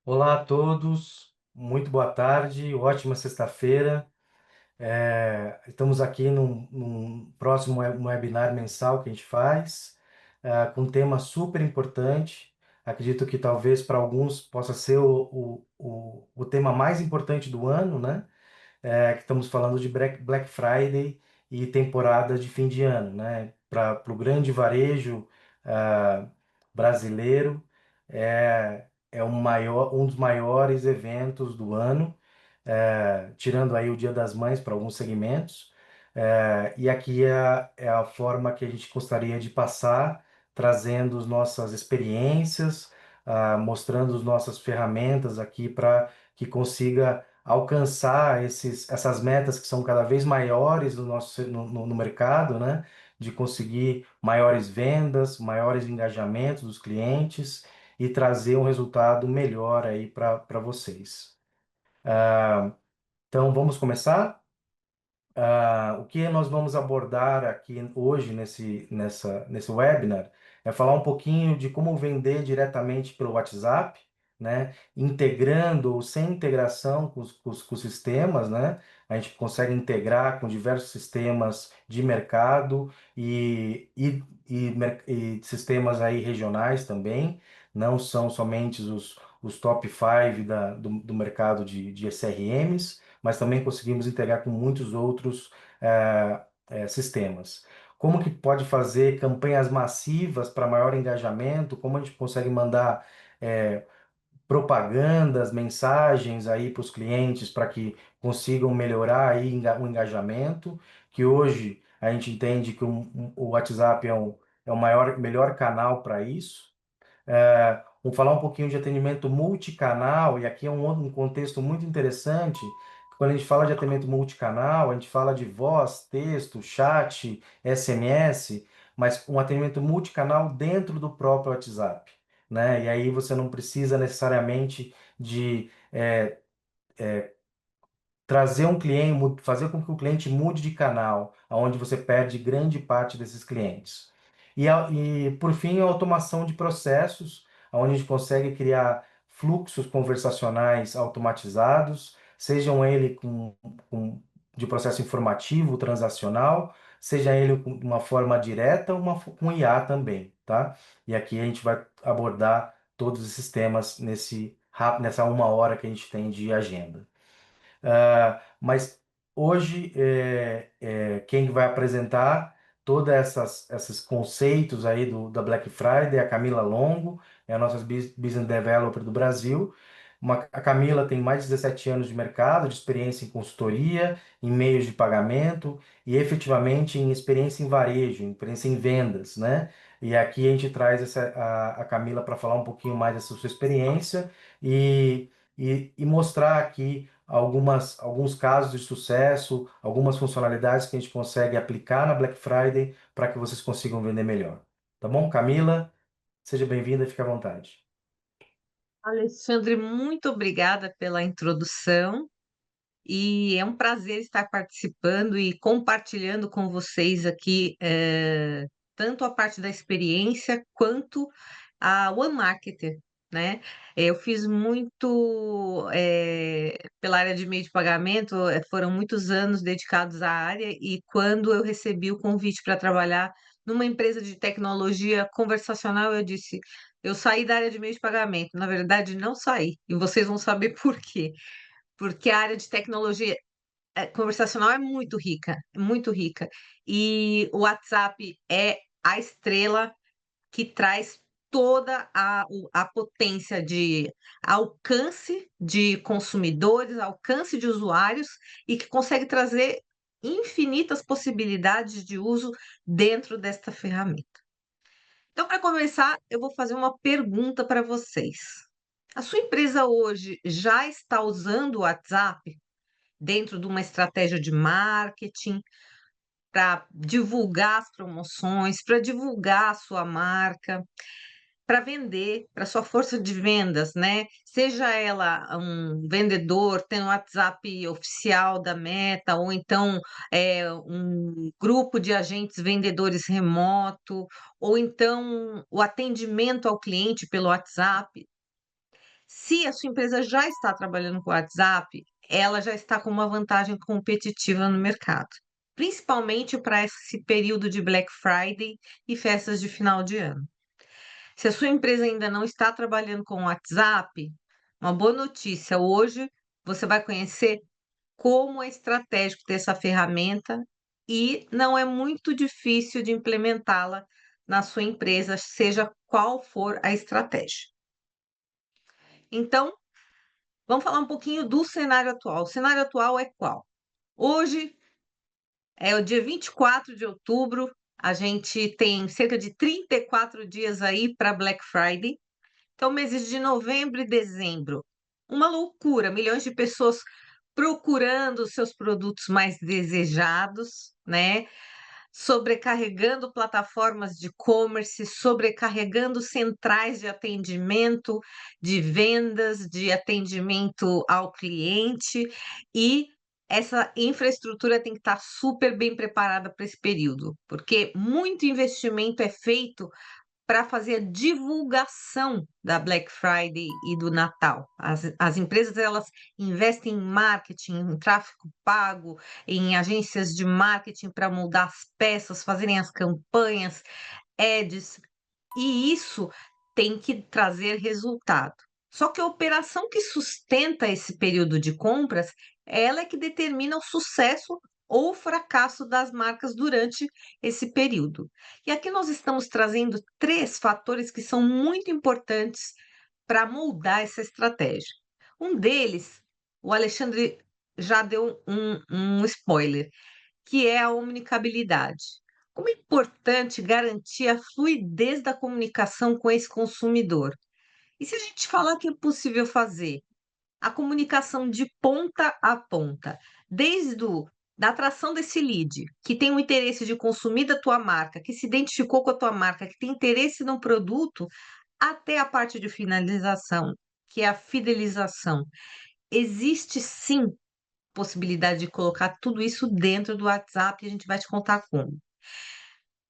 Olá a todos, muito boa tarde, ótima sexta-feira. Estamos aqui num próximo webinar mensal que a gente faz, com um tema super importante. Acredito que talvez para alguns possa ser o tema mais importante do ano, né? Que estamos falando de Black Friday e temporada de fim de ano, né? Para o grande varejo ah, brasileiro, é um dos maiores eventos do ano, tirando aí o Dia das Mães para alguns segmentos. E aqui é a forma que a gente gostaria de passar, trazendo as nossas experiências, mostrando as nossas ferramentas aqui para que consiga alcançar essas metas que são cada vez maiores no mercado, né? De conseguir maiores vendas, maiores engajamentos dos clientes e trazer um resultado melhor aí para vocês. Então, vamos começar? O que nós vamos abordar aqui hoje nesse webinar é falar um pouquinho de como vender diretamente pelo WhatsApp, né? Integrando ou sem integração com os sistemas, né? A gente consegue integrar com diversos sistemas de mercado e sistemas aí regionais também. Não são somente os top 5 do mercado de SRMs, mas também conseguimos integrar com muitos outros sistemas. Como que pode fazer campanhas massivas para maior engajamento? Como a gente consegue mandar é, propagandas, mensagens aí para os clientes para que consigam melhorar aí o engajamento? Que hoje a gente entende que o WhatsApp é o melhor canal para isso. Vamos falar um pouquinho de atendimento multicanal, e aqui é um contexto muito interessante. Quando a gente fala de atendimento multicanal, a gente fala de voz, texto, chat, SMS, mas um atendimento multicanal dentro do próprio WhatsApp, né? E aí você não precisa necessariamente de trazer um cliente, fazer com que o cliente mude de canal, aonde você perde grande parte desses clientes. E por fim, a automação de processos, onde a gente consegue criar fluxos conversacionais automatizados, sejam ele de processo informativo, transacional, seja ele com uma forma direta ou com IA também, tá? E aqui a gente vai abordar todos esses temas nessa uma hora que a gente tem de agenda. Mas hoje, quem vai apresentar todos esses conceitos aí da Black Friday é a Camila Longo, é a nossa Business Developer do Brasil. A Camila tem mais de 17 anos de mercado, de experiência em consultoria, em meios de pagamento e efetivamente em experiência em varejo, em experiência em vendas, né? E aqui a gente traz a Camila para falar um pouquinho mais dessa sua experiência e mostrar aqui alguns casos de sucesso, algumas funcionalidades que a gente consegue aplicar na Black Friday para que vocês consigam vender melhor. Tá bom, Camila? Seja bem-vinda e fique à vontade. Alexandre, muito obrigada pela introdução e é um prazer estar participando e compartilhando com vocês aqui tanto a parte da experiência quanto a One Marketer, né? Eu fiz muito pela área de meio de pagamento, foram muitos anos dedicados à área e quando eu recebi o convite para trabalhar numa empresa de tecnologia conversacional, eu disse, eu saí da área de meio de pagamento. Na verdade, não saí, e vocês vão saber por quê. Porque a área de tecnologia conversacional é muito rica, muito rica. E o WhatsApp é a estrela que traz toda a potência de alcance de consumidores, alcance de usuários e que consegue trazer infinitas possibilidades de uso dentro desta ferramenta. Então, para começar, eu vou fazer uma pergunta para vocês. A sua empresa hoje já está usando o WhatsApp dentro de uma estratégia de marketing para divulgar as promoções, para divulgar a sua marca, para vender, para sua força de vendas, né? Seja ela um vendedor, tem um WhatsApp oficial da Meta, ou então um grupo de agentes vendedores remoto, ou então o atendimento ao cliente pelo WhatsApp. Se a sua empresa já está trabalhando com o WhatsApp, ela já está com uma vantagem competitiva no mercado, principalmente para esse período de Black Friday e festas de final de ano. Se a sua empresa ainda não está trabalhando com o WhatsApp, uma boa notícia, hoje você vai conhecer como é estratégico ter essa ferramenta e não é muito difícil de implementá-la na sua empresa, seja qual for a estratégia. Então, vamos falar um pouquinho do cenário atual. O cenário atual é qual? Hoje é o dia 24 de outubro, a gente tem cerca de 34 dias aí para Black Friday. Então, meses de novembro e dezembro, uma loucura, milhões de pessoas procurando os seus produtos mais desejados, né? Sobrecarregando plataformas de e-commerce, sobrecarregando centrais de atendimento, de vendas, de atendimento ao cliente, e essa infraestrutura tem que estar super bem preparada para esse período, porque muito investimento é feito para fazer a divulgação da Black Friday e do Natal. As empresas elas investem em marketing, em tráfego pago, em agências de marketing para moldar as peças, fazerem as campanhas, ads, e isso tem que trazer resultado. Só que a operação que sustenta esse período de compras, ela é que determina o sucesso ou o fracasso das marcas durante esse período. E aqui nós estamos trazendo três fatores que são muito importantes para moldar essa estratégia. Um deles, o Alexandre já deu um spoiler, que é a comunicabilidade. Como é importante garantir a fluidez da comunicação com esse consumidor. E se a gente falar que é possível fazer a comunicação de ponta a ponta, desde da atração desse lead, que tem o interesse de consumir da tua marca, que se identificou com a tua marca, que tem interesse no produto, até a parte de finalização, que é a fidelização. Existe sim possibilidade de colocar tudo isso dentro do WhatsApp e a gente vai te contar como.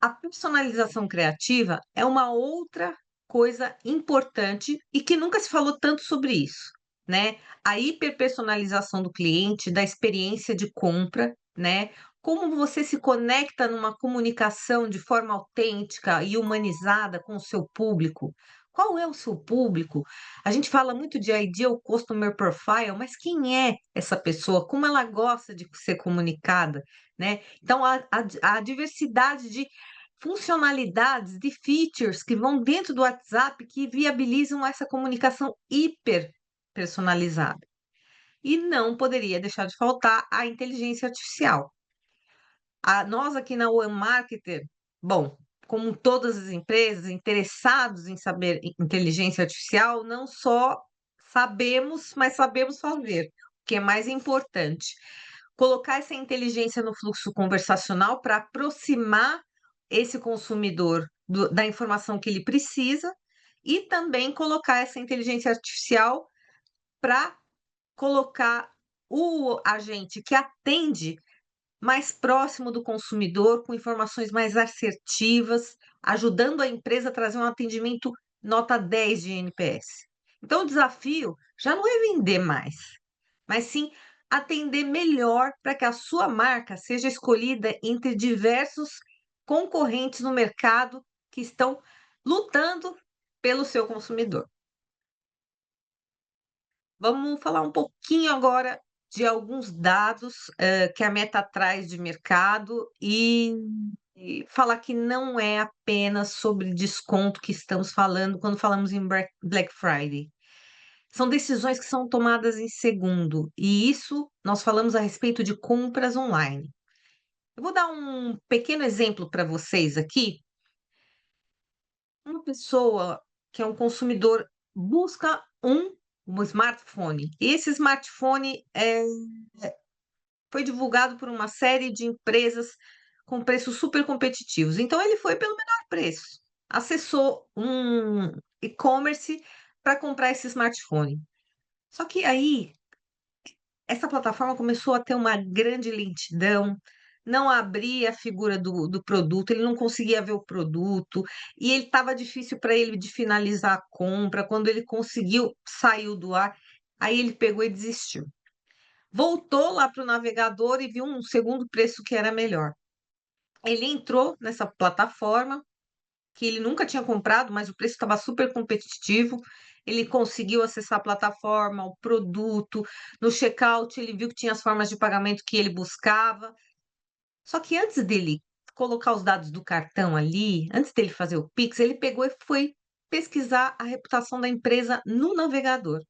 A personalização criativa é uma outra coisa importante e que nunca se falou tanto sobre isso, né? A hiperpersonalização do cliente, da experiência de compra, né? Como você se conecta numa comunicação de forma autêntica e humanizada com o seu público. Qual é o seu público? A gente fala muito de Ideal Customer Profile, mas quem é essa pessoa? Como ela gosta de ser comunicada, né? Então, a diversidade de funcionalidades, de features que vão dentro do WhatsApp que viabilizam essa comunicação hiper personalizada. E não poderia deixar de faltar a inteligência artificial. Nós aqui na One Marketer, bom, como todas as empresas interessados em saber inteligência artificial, não só sabemos, mas sabemos fazer, o que é mais importante. Colocar essa inteligência no fluxo conversacional para aproximar esse consumidor da informação que ele precisa e também colocar essa inteligência artificial para colocar o agente que atende mais próximo do consumidor, com informações mais assertivas, ajudando a empresa a trazer um atendimento nota 10 de NPS. Então, o desafio já não é vender mais, mas sim atender melhor para que a sua marca seja escolhida entre diversos concorrentes no mercado que estão lutando pelo seu consumidor. Vamos falar um pouquinho agora de alguns dados que a Meta traz de mercado e falar que não é apenas sobre desconto que estamos falando quando falamos em Black Friday. São decisões que são tomadas em segundo, e isso nós falamos a respeito de compras online. Eu vou dar um pequeno exemplo para vocês aqui. Uma pessoa que é um consumidor busca um smartphone. Esse smartphone foi divulgado por uma série de empresas com preços super competitivos. Então, ele foi pelo menor preço. Acessou um e-commerce para comprar esse smartphone. Só que aí, essa plataforma começou a ter uma grande lentidão, não abria a figura do produto, ele não conseguia ver o produto, e ele estava difícil para ele de finalizar a compra. Quando ele conseguiu, saiu do ar, aí ele pegou e desistiu. Voltou lá para o navegador e viu um segundo preço que era melhor. Ele entrou nessa plataforma, que ele nunca tinha comprado, mas o preço estava super competitivo. Ele conseguiu acessar a plataforma, o produto. No checkout, ele viu que tinha as formas de pagamento que ele buscava. Só que antes dele colocar os dados do cartão ali, antes dele fazer o Pix, ele pegou e foi pesquisar a reputação da empresa no navegador.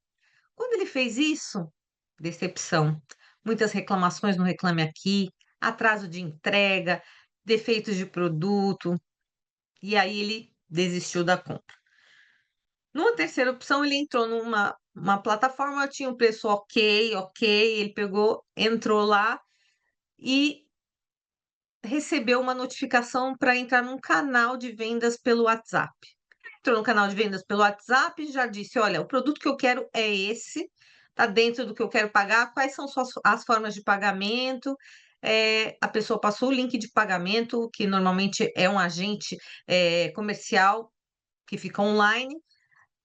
Quando ele fez isso, decepção. Muitas reclamações no Reclame Aqui, atraso de entrega, defeitos de produto, e aí ele desistiu da compra. Numa terceira opção, ele entrou numa uma plataforma, tinha um preço ok, ok, ele pegou, entrou lá e recebeu uma notificação para entrar num canal de vendas pelo WhatsApp. Entrou no canal de vendas pelo WhatsApp e já disse: olha, o produto que eu quero é esse, está dentro do que eu quero pagar, quais são as formas de pagamento. A pessoa passou o link de pagamento, que normalmente é um agente comercial que fica online,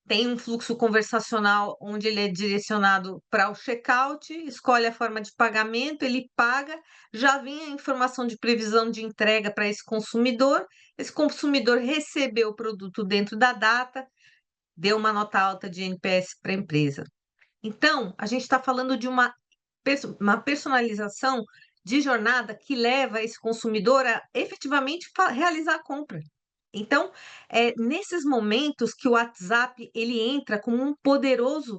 tem um fluxo conversacional onde ele é direcionado para o checkout, escolhe a forma de pagamento, ele paga, já vem a informação de previsão de entrega para esse consumidor recebeu o produto dentro da data, deu uma nota alta de NPS para a empresa. Então, a gente está falando de uma personalização de jornada que leva esse consumidor a efetivamente realizar a compra. Então, é nesses momentos que o WhatsApp ele entra como um poderoso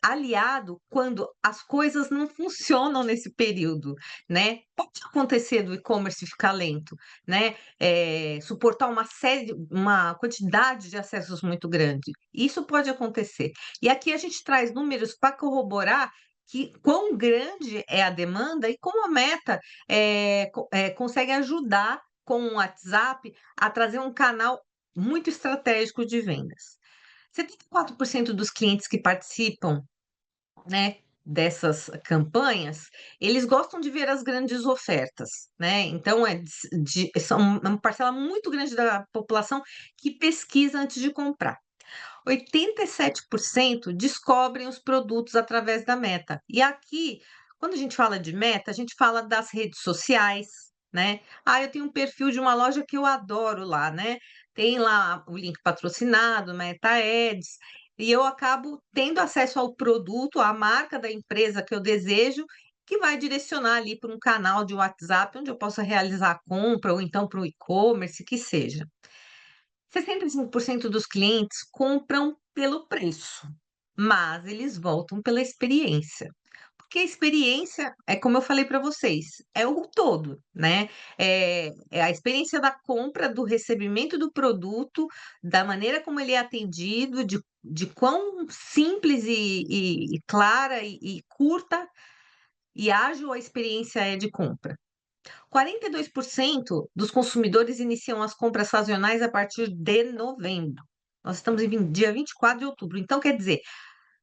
aliado quando as coisas não funcionam nesse período, né? Pode acontecer do e-commerce ficar lento, né? Suportar uma quantidade de acessos muito grande. Isso pode acontecer. E aqui a gente traz números para corroborar que quão grande é a demanda e como a Meta consegue ajudar com o WhatsApp a trazer um canal muito estratégico de vendas. 74% dos clientes que participam, né, dessas campanhas, eles gostam de ver as grandes ofertas, né? Então são uma parcela muito grande da população que pesquisa antes de comprar. 87% descobrem os produtos através da Meta. E aqui, quando a gente fala de Meta, a gente fala das redes sociais, né? Ah, eu tenho um perfil de uma loja que eu adoro lá, né? Tem lá o link patrocinado, Meta Ads, e eu acabo tendo acesso ao produto, à marca da empresa que eu desejo, que vai direcionar ali para um canal de WhatsApp onde eu possa realizar a compra, ou então para o e-commerce, que seja. 65% dos clientes compram pelo preço, mas eles voltam pela experiência. Porque a experiência, é como eu falei para vocês, é o todo, né? É a experiência da compra, do recebimento do produto, da maneira como ele é atendido, de quão simples e clara e curta e ágil a experiência é de compra. 42% dos consumidores iniciam as compras sazonais a partir de novembro. Nós estamos em dia 24 de outubro. Então, quer dizer,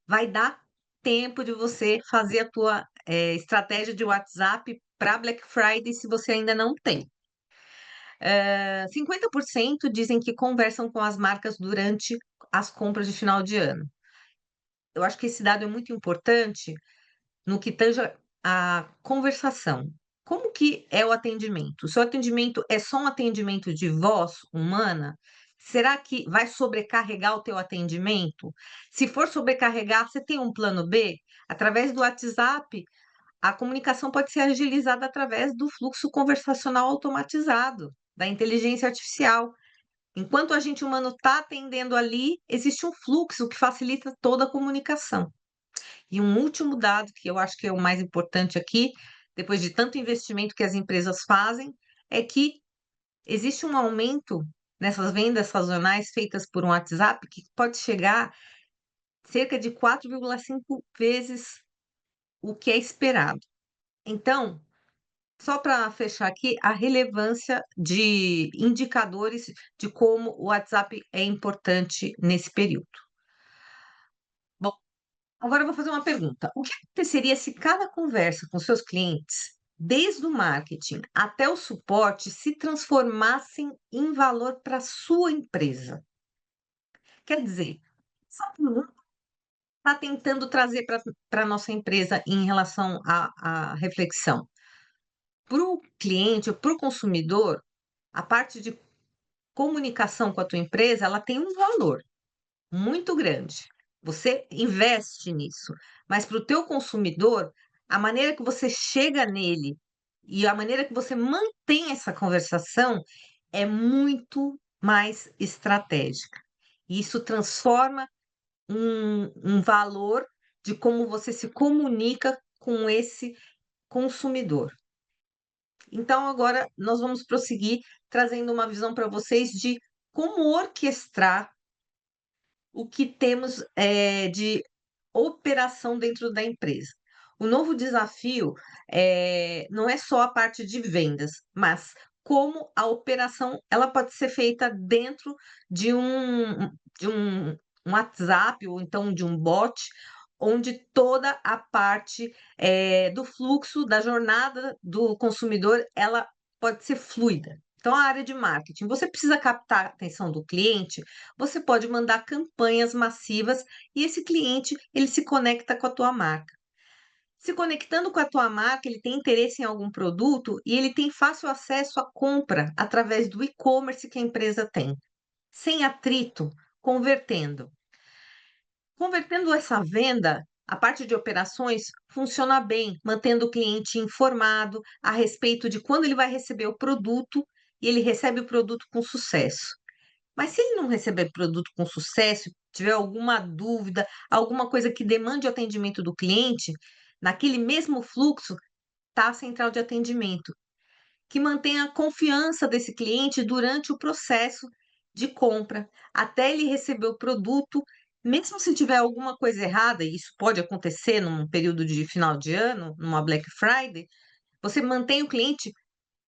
vai dar tempo de você fazer a tua estratégia de WhatsApp para Black Friday se você ainda não tem. 50% dizem que conversam com as marcas durante as compras de final de ano. Eu acho que esse dado é muito importante no que tange a conversação. Como que é o atendimento? O seu atendimento é só um atendimento de voz humana? Será que vai sobrecarregar o teu atendimento? Se for sobrecarregar, você tem um plano B? Através do WhatsApp, a comunicação pode ser agilizada através do fluxo conversacional automatizado, da inteligência artificial. Enquanto o agente humano está atendendo ali, existe um fluxo que facilita toda a comunicação. E um último dado, que eu acho que é o mais importante aqui, depois de tanto investimento que as empresas fazem, é que existe um aumento nessas vendas sazonais feitas por um WhatsApp que pode chegar cerca de 4,5 vezes o que é esperado. Então, só para fechar aqui, a relevância de indicadores de como o WhatsApp é importante nesse período. Bom, agora eu vou fazer uma pergunta. O que aconteceria se cada conversa com seus clientes desde o marketing até o suporte, se transformassem em valor para a sua empresa. Quer dizer, está tentando trazer para a nossa empresa em relação à reflexão? Para o cliente, para o consumidor, a parte de comunicação com a tua empresa, ela tem um valor muito grande. Você investe nisso, mas para o teu consumidor, a maneira que você chega nele e a maneira que você mantém essa conversação é muito mais estratégica. Isso transforma um valor de como você se comunica com esse consumidor. Então, agora nós vamos prosseguir trazendo uma visão para vocês de como orquestrar o que temos de operação dentro da empresa. O novo desafio não é só a parte de vendas, mas como a operação ela pode ser feita dentro de um WhatsApp ou então de um bot, onde toda a parte do fluxo da jornada do consumidor ela pode ser fluida. Então, a área de marketing, você precisa captar a atenção do cliente, você pode mandar campanhas massivas e esse cliente, ele se conecta com a tua marca. Se conectando com a tua marca, ele tem interesse em algum produto e ele tem fácil acesso à compra através do e-commerce que a empresa tem, sem atrito, convertendo. Convertendo essa venda, a parte de operações funciona bem, mantendo o cliente informado a respeito de quando ele vai receber o produto e ele recebe o produto com sucesso. Mas se ele não receber produto com sucesso, tiver alguma dúvida, alguma coisa que demande o atendimento do cliente, naquele mesmo fluxo está a central de atendimento, que mantém a confiança desse cliente durante o processo de compra, até ele receber o produto, mesmo se tiver alguma coisa errada, e isso pode acontecer num período de final de ano, numa Black Friday, você mantém o cliente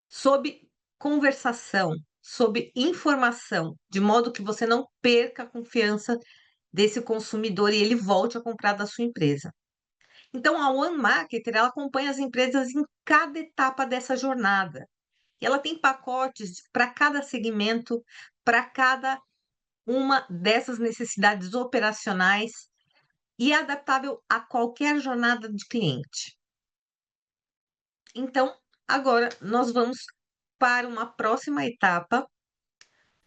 sob conversação, sob informação, de modo que você não perca a confiança desse consumidor e ele volte a comprar da sua empresa. Então, a One Marketer, ela acompanha as empresas em cada etapa dessa jornada. E ela tem pacotes para cada segmento, para cada uma dessas necessidades operacionais e é adaptável a qualquer jornada de cliente. Então, agora nós vamos para uma próxima etapa,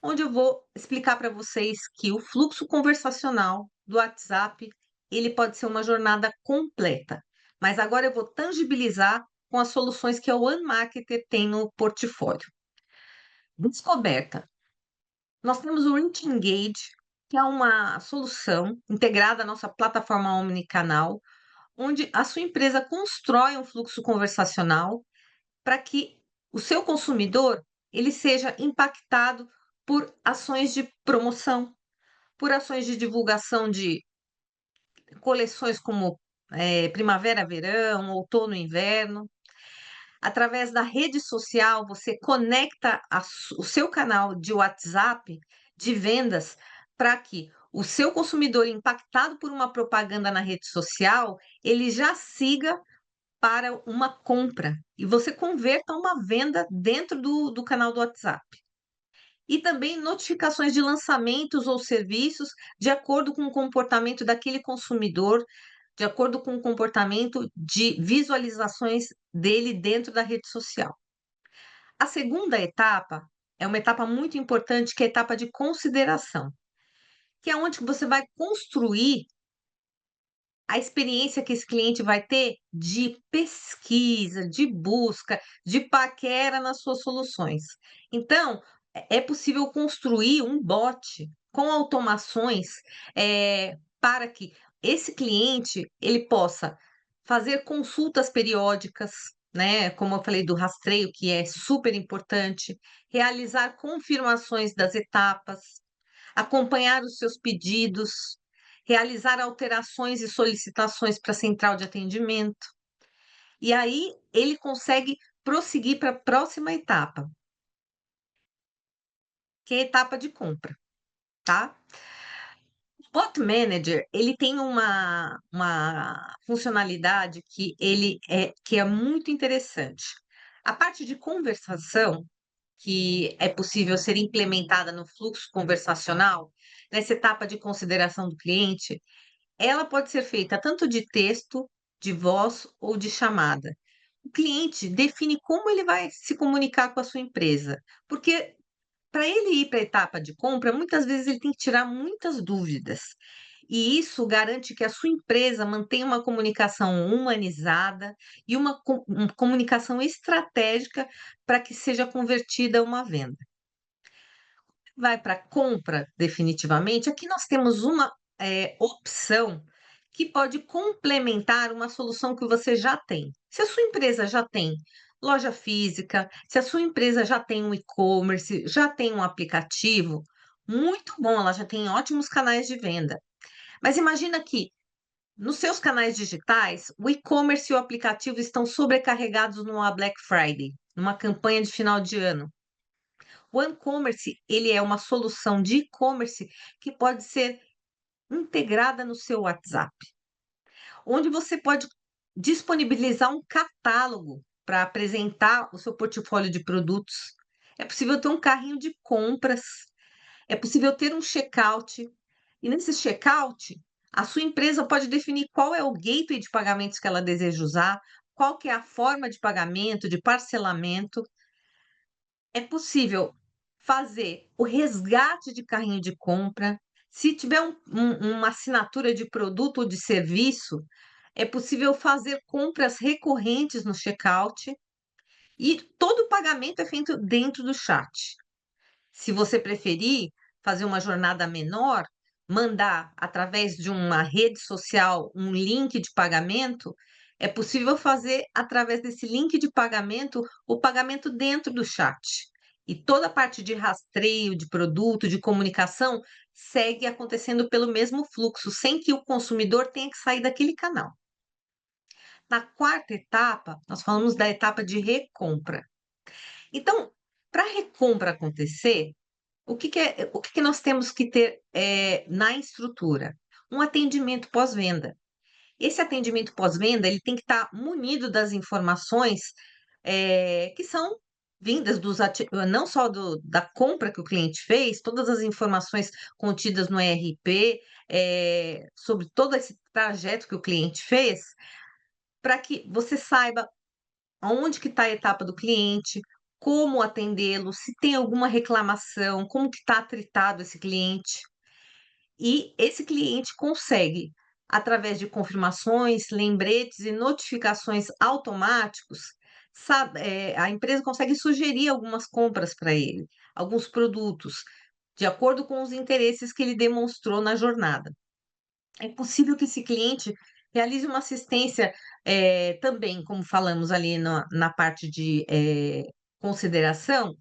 onde eu vou explicar para vocês que o fluxo conversacional do WhatsApp, ele pode ser uma jornada completa. Mas agora eu vou tangibilizar com as soluções que a One Marketer tem no portfólio. Descoberta. Nós temos o Reach Engage, que é uma solução integrada à nossa plataforma omnicanal, onde a sua empresa constrói um fluxo conversacional para que o seu consumidor ele seja impactado por ações de promoção, por ações de divulgação de coleções como primavera, verão, outono, inverno. Através da rede social, você conecta o seu canal de WhatsApp de vendas para que o seu consumidor impactado por uma propaganda na rede social, ele já siga para uma compra e você converta uma venda dentro do canal do WhatsApp. E também notificações de lançamentos ou serviços de acordo com o comportamento daquele consumidor, de acordo com o comportamento de visualizações dele dentro da rede social. A segunda etapa é uma etapa muito importante, que é a etapa de consideração, que é onde você vai construir a experiência que esse cliente vai ter de pesquisa, de busca, de paquera nas suas soluções. Então, é possível construir um bot com automações para que esse cliente ele possa fazer consultas periódicas, né? Como eu falei do rastreio, que é super importante, realizar confirmações das etapas, acompanhar os seus pedidos, realizar alterações e solicitações para a central de atendimento. E aí ele consegue prosseguir para a próxima etapa, que é a etapa de compra, tá? Bot Manager, ele tem uma funcionalidade que é muito interessante. A parte de conversação, que é possível ser implementada no fluxo conversacional, nessa etapa de consideração do cliente, ela pode ser feita tanto de texto, de voz ou de chamada. O cliente define como ele vai se comunicar com a sua empresa, porque para ele ir para a etapa de compra, muitas vezes ele tem que tirar muitas dúvidas. E isso garante que a sua empresa mantenha uma comunicação humanizada e uma comunicação estratégica para que seja convertida a uma venda. Vai para compra, definitivamente, aqui nós temos uma opção que pode complementar uma solução que você já tem. Se a sua empresa já tem loja física, se a sua empresa já tem um e-commerce, já tem um aplicativo, muito bom, ela já tem ótimos canais de venda. Mas imagina que nos seus canais digitais, o e-commerce e o aplicativo estão sobrecarregados numa Black Friday, numa campanha de final de ano. O e-commerce, ele é uma solução de e-commerce que pode ser integrada no seu WhatsApp, onde você pode disponibilizar um catálogo para apresentar o seu portfólio de produtos. É possível ter um carrinho de compras, é possível ter um checkout. E nesse checkout, a sua empresa pode definir qual é o gateway de pagamentos que ela deseja usar, qual que é a forma de pagamento, de parcelamento. É possível fazer o resgate de carrinho de compra. Se tiver uma assinatura de produto ou de serviço, é possível fazer compras recorrentes no checkout e todo o pagamento é feito dentro do chat. Se você preferir fazer uma jornada menor, mandar através de uma rede social um link de pagamento, é possível fazer através desse link de pagamento o pagamento dentro do chat. E toda a parte de rastreio de produto, de comunicação, segue acontecendo pelo mesmo fluxo, sem que o consumidor tenha que sair daquele canal. Na quarta etapa, nós falamos da etapa de recompra. Então, para a recompra acontecer, o que que nós temos que ter na estrutura? Um atendimento pós-venda. Esse atendimento pós-venda ele tem que estar munido das informações que são vindas não só da compra que o cliente fez, todas as informações contidas no ERP, sobre todo esse trajeto que o cliente fez, para que você saiba aonde que está a etapa do cliente, como atendê-lo, se tem alguma reclamação, como que está tratado esse cliente. E esse cliente consegue, através de confirmações, lembretes e notificações automáticos, a empresa consegue sugerir algumas compras para ele, alguns produtos, de acordo com os interesses que ele demonstrou na jornada. É possível que esse cliente realize uma assistência também, como falamos ali na parte de consideração.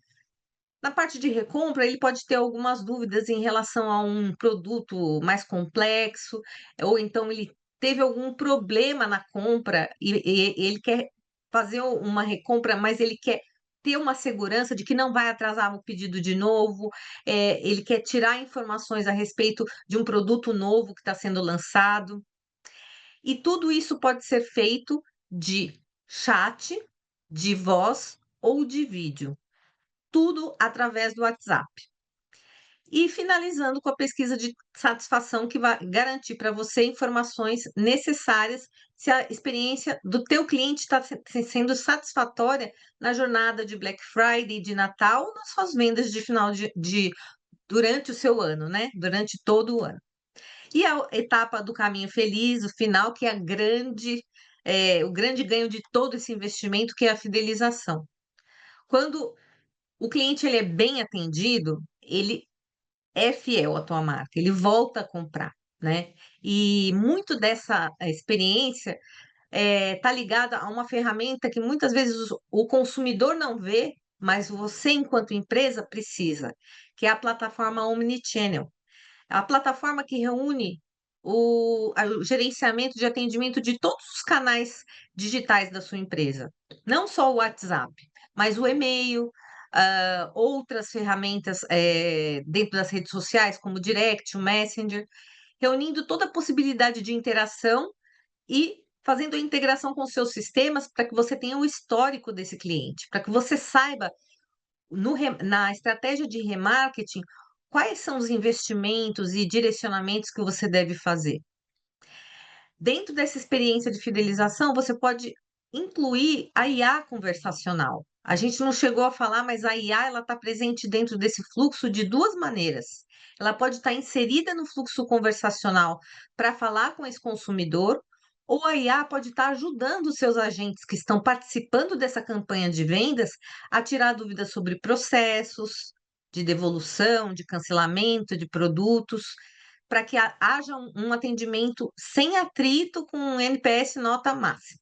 Na parte de recompra, ele pode ter algumas dúvidas em relação a um produto mais complexo, ou então ele teve algum problema na compra e ele quer fazer uma recompra, mas ele quer ter uma segurança de que não vai atrasar o pedido de novo, ele quer tirar informações a respeito de um produto novo que está sendo lançado. E tudo isso pode ser feito de chat, de voz ou de vídeo, tudo através do WhatsApp. E finalizando com a pesquisa de satisfação que vai garantir para você informações necessárias se a experiência do teu cliente está sendo satisfatória na jornada de Black Friday, de Natal ou nas suas vendas de final durante o seu ano, né? Durante todo o ano. E a etapa do caminho feliz, o final, que é o grande ganho de todo esse investimento, que é a fidelização. Quando o cliente ele é bem atendido, ele é fiel à tua marca, ele volta a comprar, né? E muito dessa experiência está ligada a uma ferramenta que muitas vezes o consumidor não vê, mas você, enquanto empresa, precisa, que é a plataforma Omnichannel. É a plataforma que reúne o gerenciamento de atendimento de todos os canais digitais da sua empresa. Não só o WhatsApp, mas o e-mail, outras ferramentas dentro das redes sociais, como o Direct, o Messenger. reunindo toda a possibilidade de interação e fazendo a integração com seus sistemas para que você tenha o histórico desse cliente, para que você saiba na estratégia de remarketing quais são os investimentos e direcionamentos que você deve fazer. Dentro dessa experiência de fidelização, você pode incluir a IA conversacional. A gente não chegou a falar, mas a IA ela está presente dentro desse fluxo de duas maneiras. Ela pode estar inserida no fluxo conversacional para falar com esse consumidor, ou a IA pode estar ajudando os seus agentes que estão participando dessa campanha de vendas a tirar dúvidas sobre processos de devolução, de cancelamento de produtos para que haja um atendimento sem atrito com um NPS nota máxima.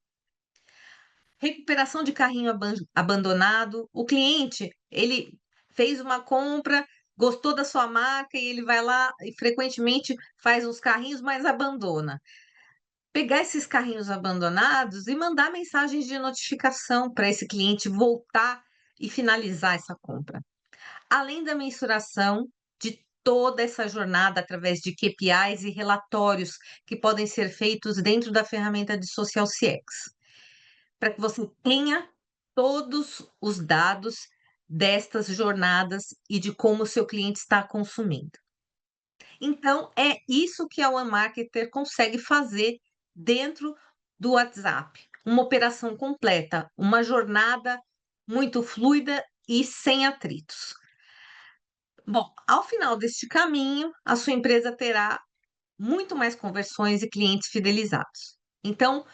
Recuperação de carrinho abandonado. O cliente, ele fez uma compra, gostou da sua marca e ele vai lá e frequentemente faz os carrinhos, mas abandona. Pegar esses carrinhos abandonados e mandar mensagens de notificação para esse cliente voltar e finalizar essa compra. Além da mensuração de toda essa jornada através de KPIs e relatórios que podem ser feitos dentro da ferramenta de Social CX, para que você tenha todos os dados destas jornadas e de como o seu cliente está consumindo. Então, é isso que a One Marketer consegue fazer dentro do WhatsApp. Uma operação completa, uma jornada muito fluida e sem atritos. Bom, ao final deste caminho, a sua empresa terá muito mais conversões e clientes fidelizados. Então,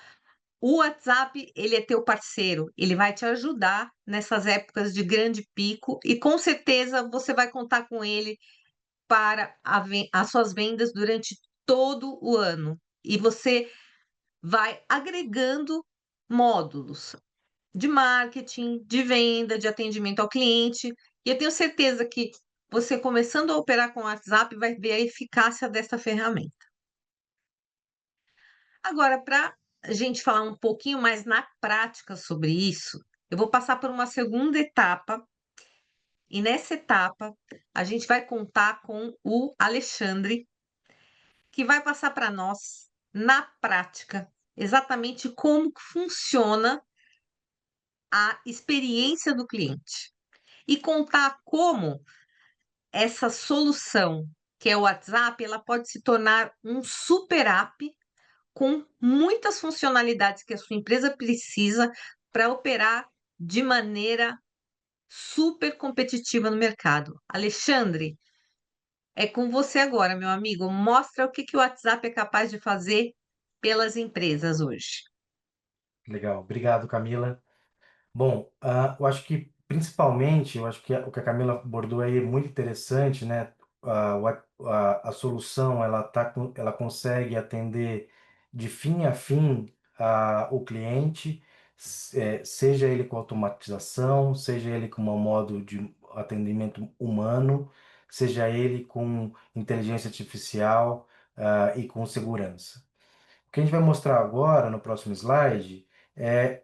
o WhatsApp, ele é teu parceiro, ele vai te ajudar nessas épocas de grande pico e com certeza você vai contar com ele para as suas vendas durante todo o ano. E você vai agregando módulos de marketing, de venda, de atendimento ao cliente. E eu tenho certeza que você começando a operar com o WhatsApp vai ver a eficácia dessa ferramenta. Agora, para a gente falar um pouquinho mais na prática sobre isso, eu vou passar por uma segunda etapa. E nessa etapa, a gente vai contar com o Alexandre, que vai passar para nós, na prática, exatamente como que funciona a experiência do cliente. E contar como essa solução, que é o WhatsApp, ela pode se tornar um super app com muitas funcionalidades que a sua empresa precisa para operar de maneira super competitiva no mercado. Alexandre, é com você agora, meu amigo. Mostra o que que o WhatsApp é capaz de fazer pelas empresas hoje. Legal, obrigado, Camila. Bom, eu acho que principalmente, eu acho que o que a Camila abordou aí é muito interessante, né? A solução ela consegue atender de fim a fim o cliente, seja ele com automatização, seja ele com um modo de atendimento humano, seja ele com inteligência artificial, e com segurança. O que a gente vai mostrar agora no próximo slide é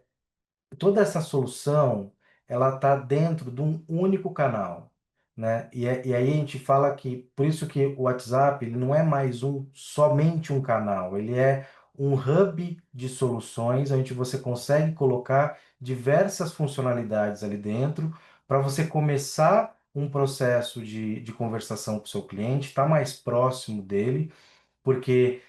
toda essa solução ela está dentro de um único canal, né? E aí a gente fala que por isso que o WhatsApp ele não é mais somente um canal, ele é um hub de soluções onde você consegue colocar diversas funcionalidades ali dentro para você começar um processo de conversação com o seu cliente, estar mais próximo dele porque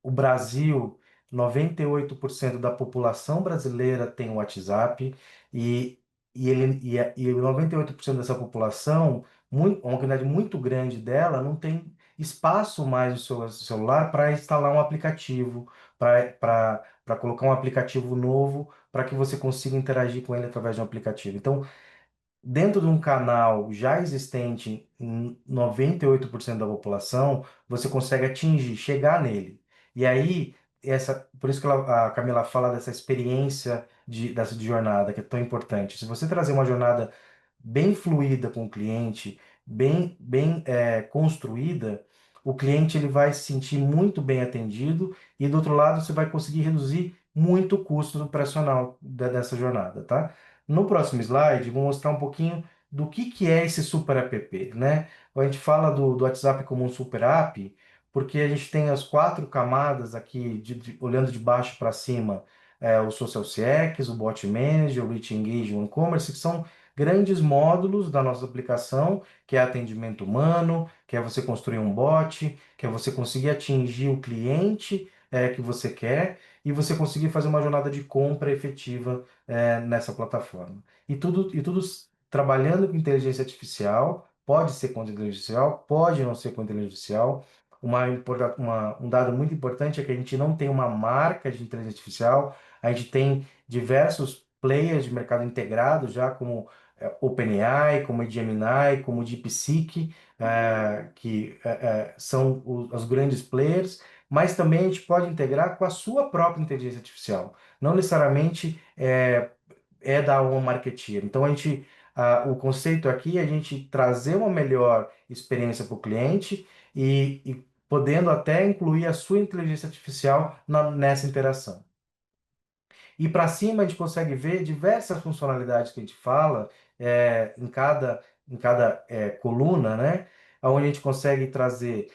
o Brasil, 98% da população brasileira tem o WhatsApp e, e 98% dessa população, uma quantidade muito grande dela, não tem espaço mais no seu celular para instalar um aplicativo, para colocar um aplicativo novo, para que você consiga interagir com ele através de um aplicativo. Então, dentro de um canal já existente em 98% da população, você consegue atingir, chegar nele. E aí, por isso que a Camila fala dessa experiência dessa de jornada, que é tão importante. Se você trazer uma jornada bem fluida com o cliente, bem construída, o cliente ele vai se sentir muito bem atendido e do outro lado você vai conseguir reduzir muito o custo operacional dessa jornada, tá? No próximo slide, vou mostrar um pouquinho do que é esse super app, né? A gente fala do WhatsApp como um super app, porque a gente tem as quatro camadas aqui, olhando de baixo para cima, o Social CX, o Bot Manager, o Rich Engage, o E-commerce, que são grandes módulos da nossa aplicação, que é atendimento humano, que é você construir um bot, que é você conseguir atingir o cliente que você quer e você conseguir fazer uma jornada de compra efetiva nessa plataforma. E tudo trabalhando com inteligência artificial, pode ser com inteligência artificial, pode não ser com inteligência artificial. Um dado muito importante é que a gente não tem uma marca de inteligência artificial, a gente tem diversos players de mercado integrado, já como OpenAI, como Gemini, como DeepSeek, que são os grandes players, mas também a gente pode integrar com a sua própria inteligência artificial. Não necessariamente da uma marketeer. Então, o conceito aqui é a gente trazer uma melhor experiência para o cliente e podendo até incluir a sua inteligência artificial nessa interação. E para cima a gente consegue ver diversas funcionalidades que a gente fala em cada coluna, né? Onde a gente consegue trazer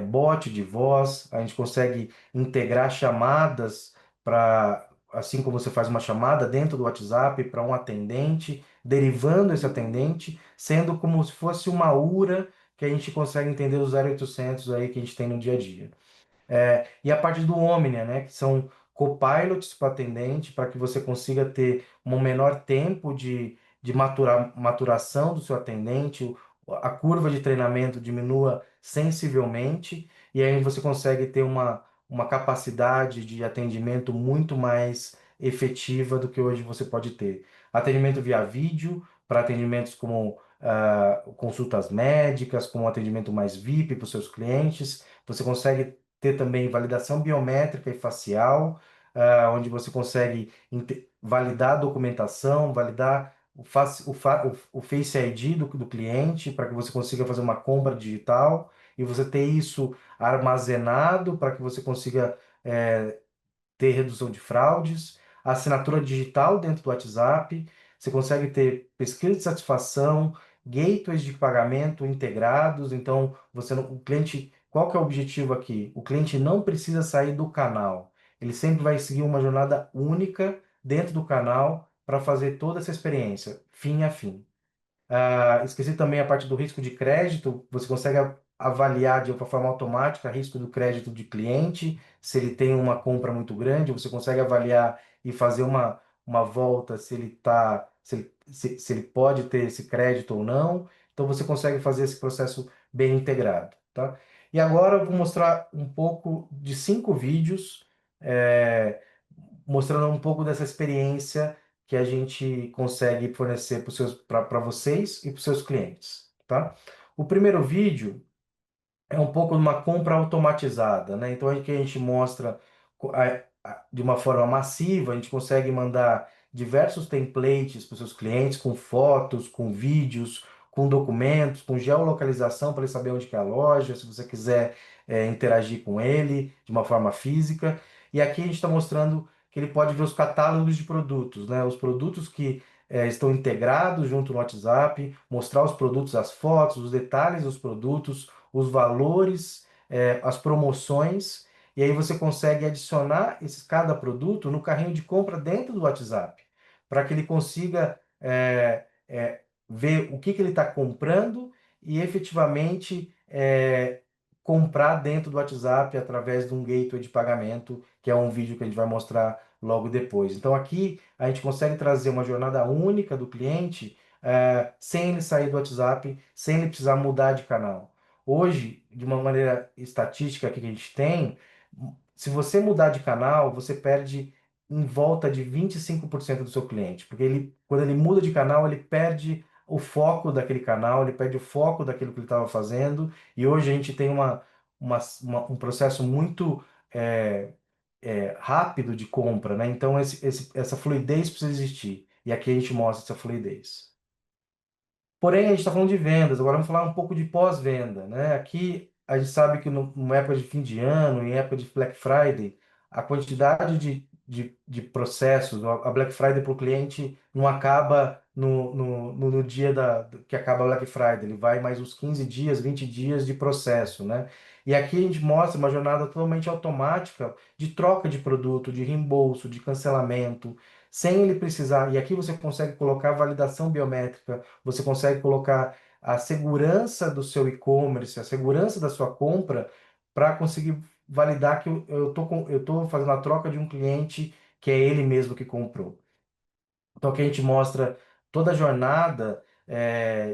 bot de voz, a gente consegue integrar chamadas para, assim como você faz uma chamada dentro do WhatsApp para um atendente, derivando esse atendente, sendo como se fosse uma URA que a gente consegue entender os 0800 aí que a gente tem no dia a dia. E a parte do Omnia, né, que são copilots para atendente, para que você consiga ter um menor tempo de maturação do seu atendente, a curva de treinamento diminua sensivelmente, e aí você consegue ter uma capacidade de atendimento muito mais efetiva do que hoje você pode ter. Atendimento via vídeo, para atendimentos como consultas médicas, como um atendimento mais VIP para os seus clientes. Você consegue ter também validação biométrica e facial, onde você consegue validar a documentação, validar o Face ID do cliente, para que você consiga fazer uma compra digital, e você ter isso armazenado para que você consiga ter redução de fraudes, assinatura digital dentro do WhatsApp, você consegue ter pesquisa de satisfação, gateways de pagamento integrados, então o cliente, qual que é o objetivo aqui? O cliente não precisa sair do canal, ele sempre vai seguir uma jornada única dentro do canal para fazer toda essa experiência, fim a fim. Esqueci também a parte do risco de crédito. Você consegue avaliar de uma forma automática o risco do crédito de cliente. Se ele tem uma compra muito grande, você consegue avaliar e fazer uma volta se ele tá, se ele pode ter esse crédito ou não. Então você consegue fazer esse processo bem integrado, tá? E agora eu vou mostrar um pouco de 5 vídeos, mostrando um pouco dessa experiência que a gente consegue fornecer para vocês e para os seus clientes, tá? O primeiro vídeo é um pouco de uma compra automatizada, né? Então aqui a gente mostra de uma forma massiva, a gente consegue mandar diversos templates para os seus clientes com fotos, com vídeos, com documentos, com geolocalização para ele saber onde que é a loja, se você quiser interagir com ele de uma forma física. E aqui a gente está mostrando que ele pode ver os catálogos de produtos, né? Os produtos que estão integrados junto no WhatsApp, mostrar os produtos, as fotos, os detalhes dos produtos, os valores, as promoções, e aí você consegue adicionar cada produto no carrinho de compra dentro do WhatsApp, para que ele consiga ver o que ele está comprando e efetivamente comprar dentro do WhatsApp através de um gateway de pagamento, que é um vídeo que a gente vai mostrar logo depois. Então aqui a gente consegue trazer uma jornada única do cliente sem ele sair do WhatsApp, sem ele precisar mudar de canal. Hoje, de uma maneira estatística que a gente tem, se você mudar de canal, você perde em volta de 25% do seu cliente, porque quando ele muda de canal, ele perde o foco daquele canal, ele perde o foco daquilo que ele estava fazendo, e hoje a gente tem um processo muito rápido de compra, né? Então essa fluidez precisa existir, e aqui a gente mostra essa fluidez. Porém, a gente está falando de vendas, agora vamos falar um pouco de pós-venda, né? Aqui a gente sabe que numa época de fim de ano, em época de Black Friday, a quantidade de processos, a Black Friday para o cliente não acaba no dia que acaba a Black Friday, ele vai mais uns 15 dias, 20 dias de processo, né? E aqui a gente mostra uma jornada totalmente automática de troca de produto, de reembolso, de cancelamento, sem ele precisar. E aqui você consegue colocar validação biométrica, você consegue colocar a segurança do seu e-commerce, a segurança da sua compra, para conseguir validar que eu tô fazendo a troca de um cliente que é ele mesmo que comprou. Então, aqui a gente mostra toda a jornada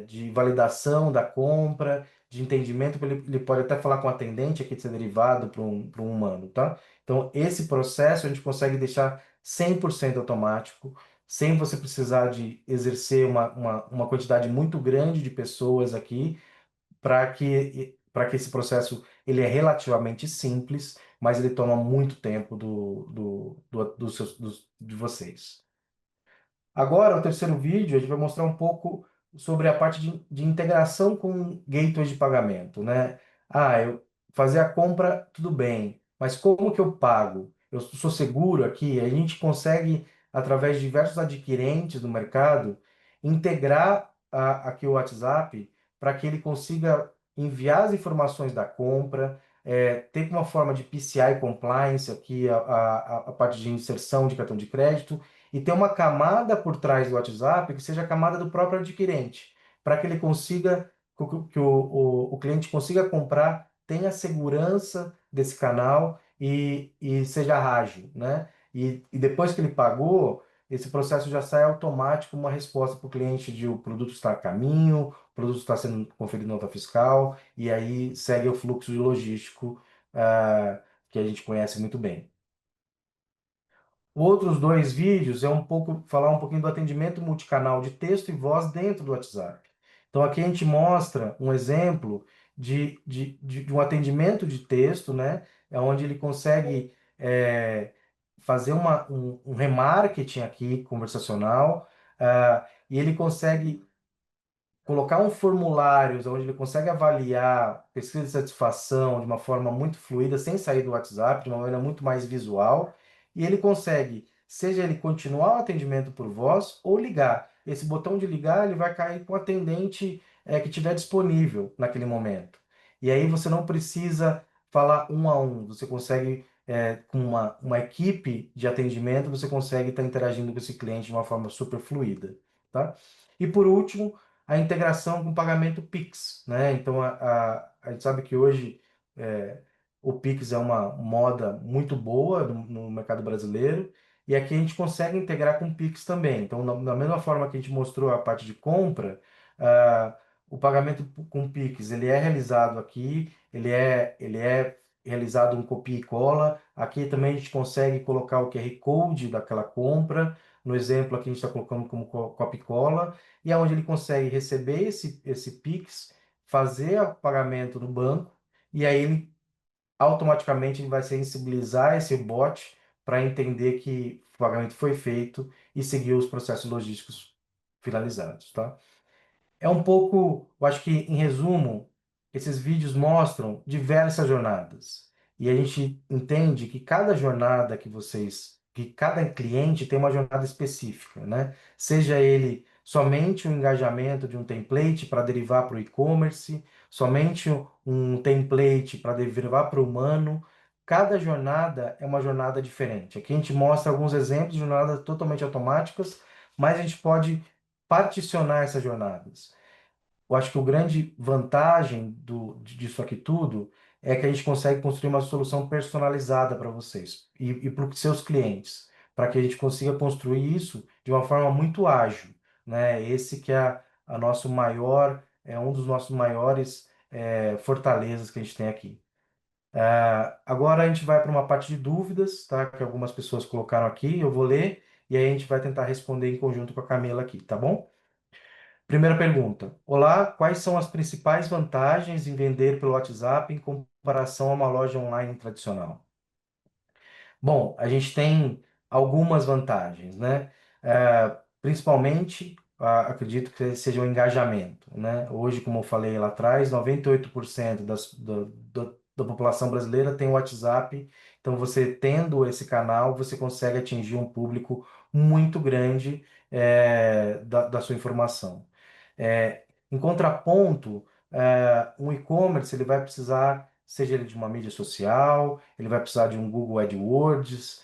de validação da compra, de entendimento, ele pode até falar com o atendente aqui de ser derivado para um humano, tá? Então, esse processo a gente consegue deixar 100% automático, sem você precisar de exercer uma quantidade muito grande de pessoas aqui, para que esse processo ele é relativamente simples, mas ele toma muito tempo de vocês. Agora, o terceiro vídeo, a gente vai mostrar um pouco sobre a parte de integração com gateways de pagamento, né? Eu fazer a compra, tudo bem, mas como que eu pago? Eu sou seguro aqui? A gente consegue, através de diversos adquirentes do mercado, integrar aqui o WhatsApp para que ele consiga enviar as informações da compra, ter uma forma de PCI compliance aqui, a parte de inserção de cartão de crédito, e ter uma camada por trás do WhatsApp que seja a camada do próprio adquirente, para que ele consiga, o cliente consiga comprar, tenha segurança desse canal e seja ágil, né? E depois que ele pagou, esse processo já sai automático, uma resposta para o cliente de o produto está a caminho, o produto está sendo conferido nota fiscal, e aí segue o fluxo de logístico, que a gente conhece muito bem. Outros dois vídeos é um pouco falar um pouquinho do atendimento multicanal de texto e voz dentro do WhatsApp. Então aqui a gente mostra um exemplo de um atendimento de texto, né? É onde ele consegue fazer um remarketing aqui conversacional, e ele consegue colocar um formulário onde ele consegue avaliar pesquisa de satisfação de uma forma muito fluida, sem sair do WhatsApp, de uma maneira muito mais visual, e ele consegue, seja ele continuar o atendimento por voz ou ligar. Esse botão de ligar, ele vai cair com o atendente que estiver disponível naquele momento. E aí você não precisa falar um a um, você consegue, com uma equipe de atendimento, você consegue estar interagindo com esse cliente de uma forma super fluida, tá? E por último, a integração com pagamento Pix, né? Então a gente sabe que hoje o Pix é uma moda muito boa no mercado brasileiro, e aqui a gente consegue integrar com o Pix também. Então, da mesma forma que a gente mostrou a parte de compra, o pagamento com o Pix ele é realizado aqui, ele é realizado um copia e cola. Aqui também a gente consegue colocar o QR Code daquela compra. No exemplo aqui a gente está colocando como copia e cola, e é onde ele consegue receber esse Pix, fazer o pagamento no banco, e aí ele automaticamente ele vai sensibilizar esse bot para entender que o pagamento foi feito e seguir os processos logísticos finalizados, tá? É um pouco, eu acho que em resumo, esses vídeos mostram diversas jornadas. E a gente entende que cada jornada que cada cliente tem uma jornada específica, né? Seja ele somente um engajamento de um template para derivar para o e-commerce, somente um template para derivar para o humano. Cada jornada é uma jornada diferente. Aqui a gente mostra alguns exemplos de jornadas totalmente automáticas, mas a gente pode particionar essas jornadas. Eu acho que o grande vantagem disso aqui tudo é que a gente consegue construir uma solução personalizada para vocês e para os seus clientes, para que a gente consiga construir isso de uma forma muito ágil, né? Esse que é a nosso maior, é um dos nossos maiores fortalezas que a gente tem aqui. Agora a gente vai para uma parte de dúvidas, tá? Que algumas pessoas colocaram aqui, eu vou ler e aí a gente vai tentar responder em conjunto com a Camila aqui, tá bom? Primeira pergunta. Olá, quais são as principais vantagens em vender pelo WhatsApp em comparação a uma loja online tradicional? Bom, a gente tem algumas vantagens, né? Principalmente, acredito que seja o engajamento, né? Hoje, como eu falei lá atrás, 98% da população brasileira tem o WhatsApp. Então, você tendo esse canal, você consegue atingir um público muito grande, da sua informação. Em contraponto, um e-commerce ele vai precisar seja ele de uma mídia social, ele vai precisar de um Google AdWords,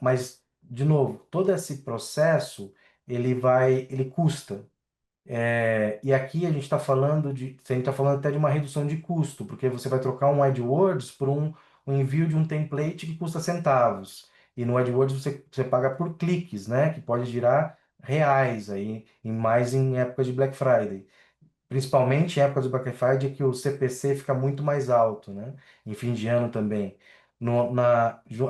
mas, de novo, todo esse processo, ele custa. E aqui a gente está falando a gente está falando até de uma redução de custo, porque você vai trocar um AdWords por um envio de um template que custa centavos. E no AdWords você paga por cliques, né? Que pode girar reais aí, mais em época de Black Friday. Principalmente em época do Black Friday, que o CPC fica muito mais alto, né? Em fim de ano também.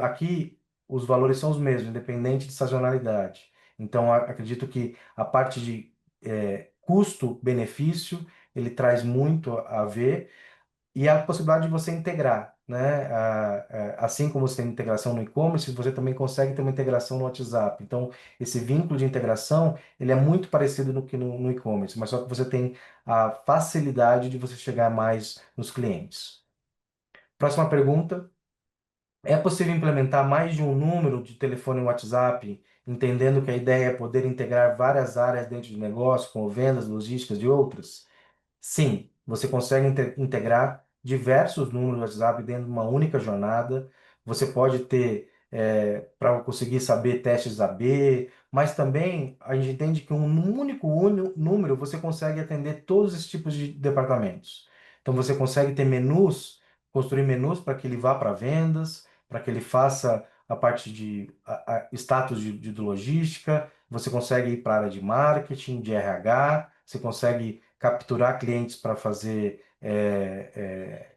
Aqui, os valores são os mesmos, independente de sazonalidade. Então, acredito que a parte de custo-benefício, ele traz muito a ver e a possibilidade de você integrar, né? Assim como você tem integração no e-commerce, você também consegue ter uma integração no WhatsApp. Então, esse vínculo de integração, ele é muito parecido no que no e-commerce, mas só que você tem a facilidade de você chegar mais nos clientes. Próxima pergunta. É possível implementar mais de um número de telefone no WhatsApp, entendendo que a ideia é poder integrar várias áreas dentro do negócio, como vendas, logísticas e outras? Sim, você consegue integrar diversos números do WhatsApp dentro de uma única jornada. Você pode ter, para conseguir saber testes AB, mas também a gente entende que um único número você consegue atender todos esses tipos de departamentos. Então você consegue ter menus, construir menus para que ele vá para vendas, para que ele faça a parte de status de logística. Você consegue ir para a área de marketing, de RH, você consegue capturar clientes para fazer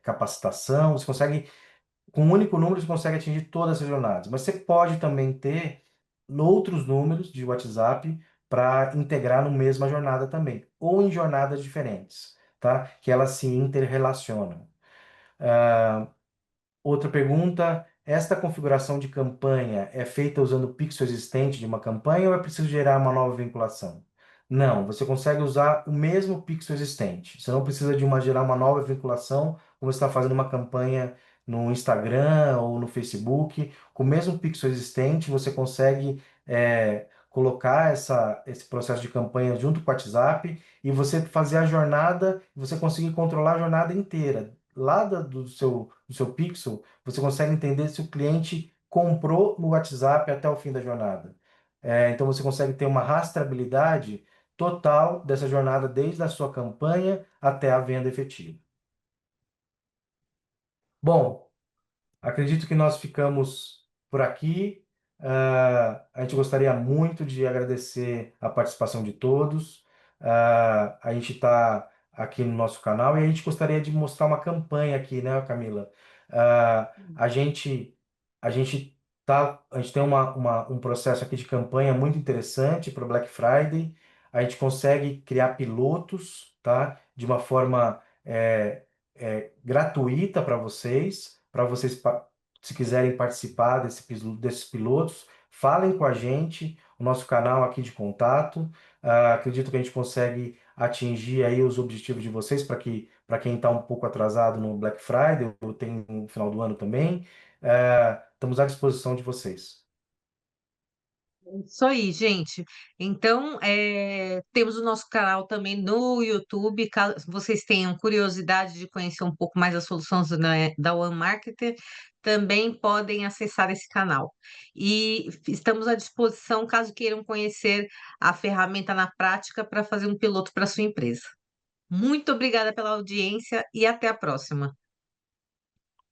capacitação. Você consegue, com um único número, você consegue atingir todas essas jornadas. Mas você pode também ter outros números de WhatsApp para integrar no mesma jornada também, ou em jornadas diferentes, tá? Que elas se interrelacionam. Outra pergunta: esta configuração de campanha é feita usando o pixel existente de uma campanha ou é preciso gerar uma nova vinculação? Não, você consegue usar o mesmo pixel existente. Você não precisa gerar uma nova vinculação, como você está fazendo uma campanha no Instagram ou no Facebook. Com o mesmo pixel existente, você consegue colocar esse processo de campanha junto com o WhatsApp e você fazer a jornada, você conseguir controlar a jornada inteira. Lá do seu Pixel, você consegue entender se o cliente comprou no WhatsApp até o fim da jornada. Então você consegue ter uma rastreabilidade total dessa jornada, desde a sua campanha até a venda efetiva. Bom, acredito que nós ficamos por aqui. A gente gostaria muito de agradecer a participação de todos. A gente está aqui no nosso canal e a gente gostaria de mostrar uma campanha aqui, né, Camila? A gente tem um processo aqui de campanha muito interessante para o Black Friday. A gente consegue criar pilotos, tá? De uma forma gratuita para vocês, se quiserem participar desses pilotos, falem com a gente, o nosso canal aqui de contato. Acredito que a gente consegue atingir aí os objetivos de vocês para quem está um pouco atrasado no Black Friday, ou tem no final do ano também. Estamos à disposição de vocês. Isso aí, gente. Então, temos o nosso canal também no YouTube. Caso vocês tenham curiosidade de conhecer um pouco mais as soluções da One Marketer, também podem acessar esse canal. E estamos à disposição caso queiram conhecer a ferramenta na prática para fazer um piloto para sua empresa. Muito obrigada pela audiência e até a próxima.